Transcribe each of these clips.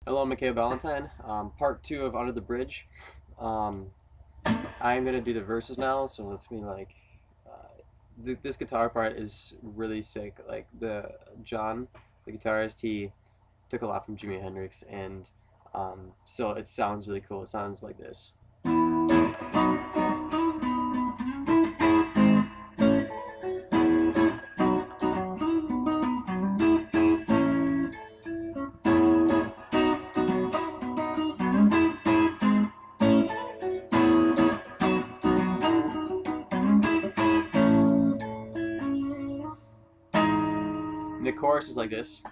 Hello, McKay Valentine. Part two of Under the Bridge. Um, I'm gonna do the verses now, so it's me like this guitar part is really sick. Like the John, the guitarist, he took a lot from Jimi Hendrix, and so it sounds really cool. It sounds like this. And the chorus is like this.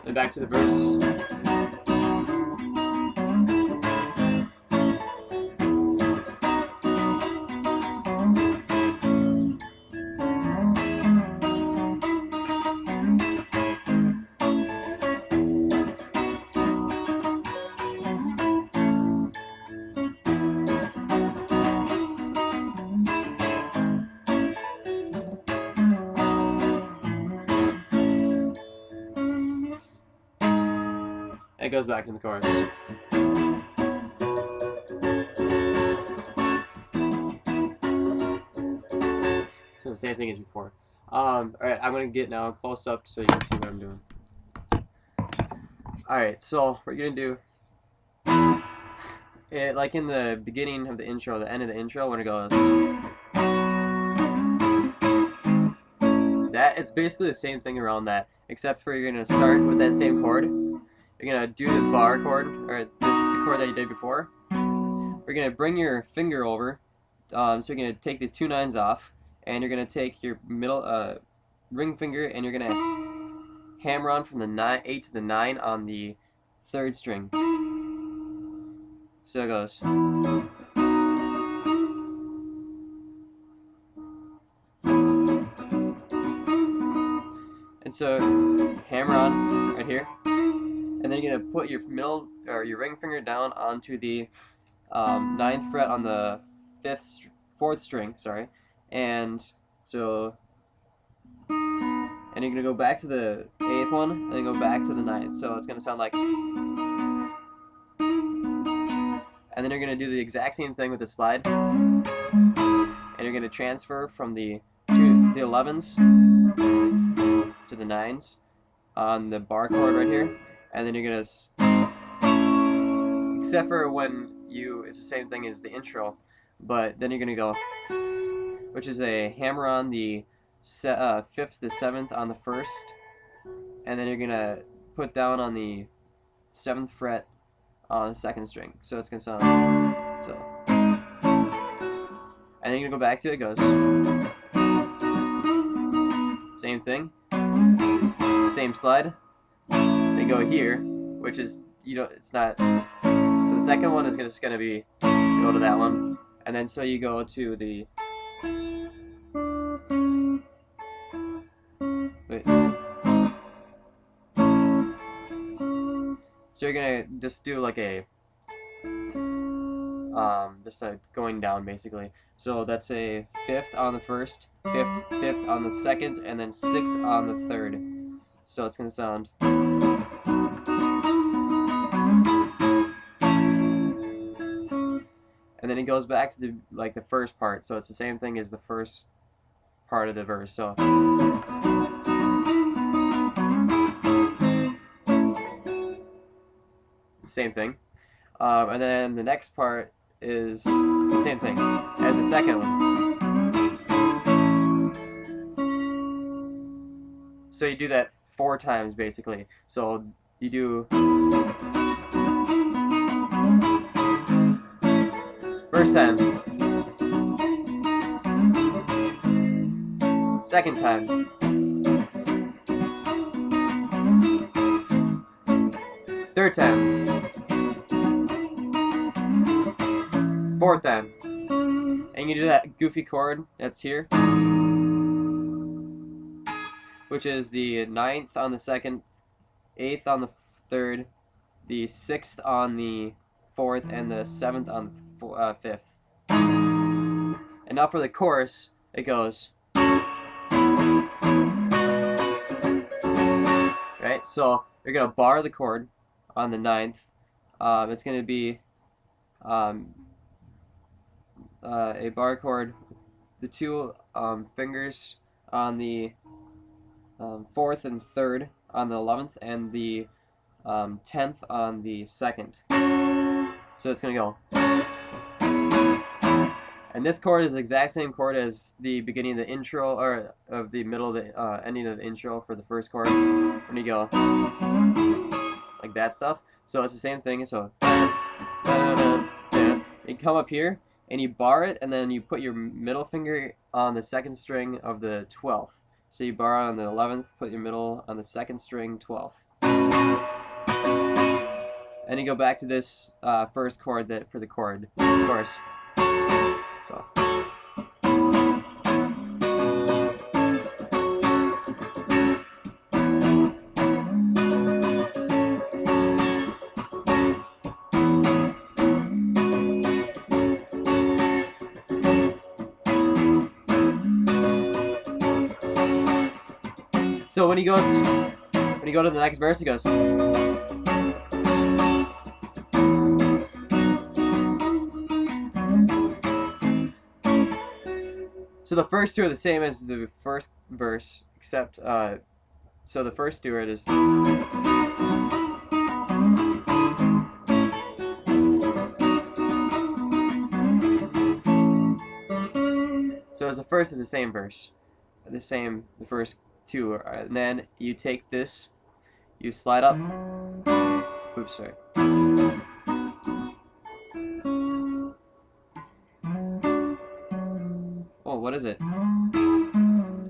And back to the verse. And it goes back to the chorus. So the same thing as before. Alright, I'm going to get now close up so you can see what I'm doing. Alright, so what you're going to do, like in the beginning of the intro, the end of the intro, when it goes, that it's basically the same thing around that, except for you're going to start with that same chord. You're going to do the bar chord, or the chord that you did before. You're going to bring your finger over, so you're going to take the two nines off, and you're going to take your middle ring finger, and you're going to hammer on from the 8 to the 9 on the third string. So it goes. And so hammer on right here, and then you're gonna put your middle or your ring finger down onto the 9th fret on the fourth string. Sorry, and so and you're gonna go back to the 8th one, and then go back to the 9th. So it's gonna sound like. And then you're gonna do the exact same thing with the slide, and you're gonna transfer from the 11s to the 9s on the bar chord right here, and then you're gonna, except for when it's the same thing as the intro, but then you're gonna go, which is a hammer on the 5th, the 7th on the 1st, and then you're gonna put down on the 7th fret on the 2nd string. So it's gonna sound so, and then you're gonna go back to it. It goes same thing, same slide. Then go here, which is it's not. So the second one is just gonna be go to that one, and then so you go to the. Wait. So you're gonna just do like a just a going down basically. So that's a 5th on the 1st, 5th on the 2nd, and then 6th on the 3rd. So it's gonna sound. And then it goes back to the first part. So it's the same thing as the first part of the verse. So. Same thing. And then the next part is the same thing as the second one. So you do that 4 times basically. So you do first time, second time, third time, fourth time, and you do that goofy chord that's here, which is the 9th on the 2nd, 8th on the 3rd, the 6th on the 4th, and the 7th on the 5th. And now for the chorus, it goes. Right, so you're going to bar the chord on the 9th. It's going to be a bar chord, the two fingers on the 4th and 3rd on the 11th, and the 10th on the 2nd. So it's going to go. And this chord is the exact same chord as the beginning of the intro, or of the middle of the ending of the intro for the first chord. When you go like that stuff. So it's the same thing. So you come up here and you bar it, and then you put your middle finger on the 2nd string of the 12th. So you bar on the 11th, put your middle on the 2nd string, 12th. And you go back to this first chord that for the chord, of course. So. So when you go to the next verse, it goes. So the first two are the same as the first verse, except so the first two is. So as the first is the same verse, the first two, and then you take this, you slide up. Oops, sorry. Oh, what is it?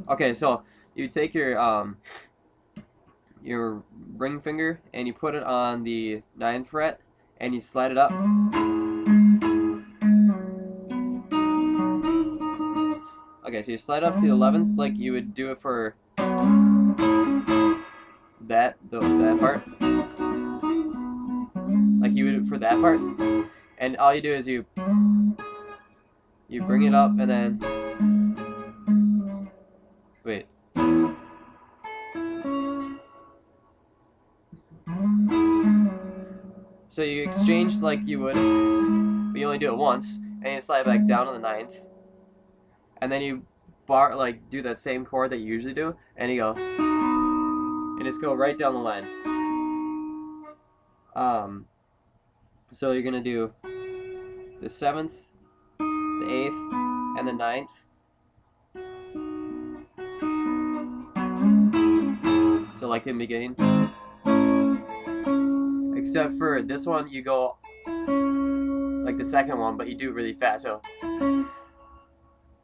Okay, so you take your ring finger and you put it on the 9th fret and you slide it up. Okay, so you slide up to the 11th like you would do it for that part. Like you would for that part. And all you do is you bring it up and then wait. So you exchange like you would, but you only do it once, and you slide back down on the 9th. And then you do that same chord that you usually do, and you go, and just go right down the line. So you're gonna do the 7th, the 8th, and the 9th. So like in the beginning. Except for this one, you go like the second one, but you do it really fast. So,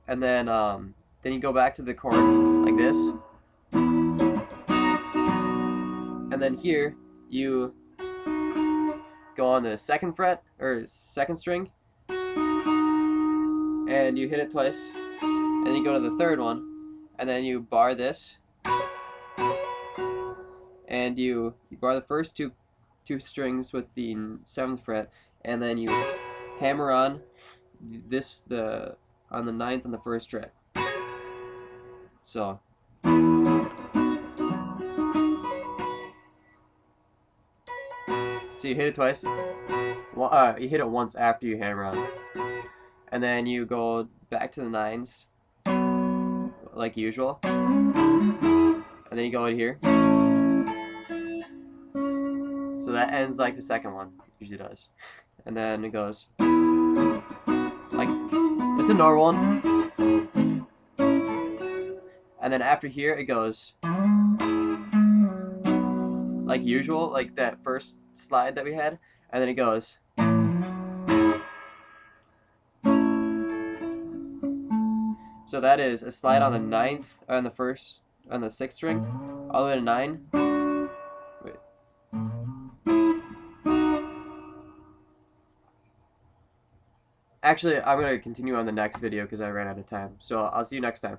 and then you go back to the chord like this, and then here you go on the 2nd fret or 2nd string, and you hit it twice, and then you go to the 3rd one, and then you bar this, and you bar the first two strings with the 7th fret, and then you hammer on this on the 9th on the 1st fret. So you hit it twice. Well, you hit it once after you hammer on, and then you go back to the 9s like usual, and then you go in here. So that ends like the second one usually does, and then it goes like it's a normal one, and then after here it goes like usual, like that first slide that we had, and then it goes. So that is a slide on the 9th, on the 6th string, all the way to 9. Wait. Actually, I'm going to continue on the next video because I ran out of time. So I'll see you next time.